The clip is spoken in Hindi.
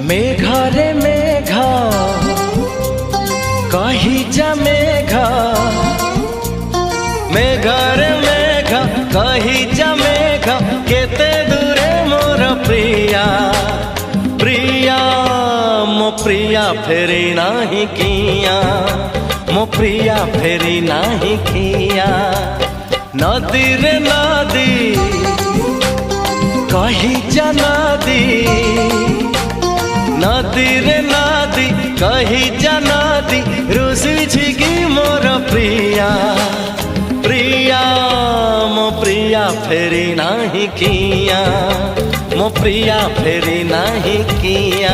मेघरे मेघ कही जा मेघ, मेघरे मेघ कही जा मेघ, केते दूरे मोर प्रिया प्रिया मो प्रिया फेरी नाही किया, मो प्रिया फेरी नाही किया। नदी रे नदी कही जा नदी, नदी रे नदी कही जा नदी, रुसी छिगी मोर प्रिया प्रिया मो प्रिया फेरी नाही किया, मो प्रिया फेरी नाही किया।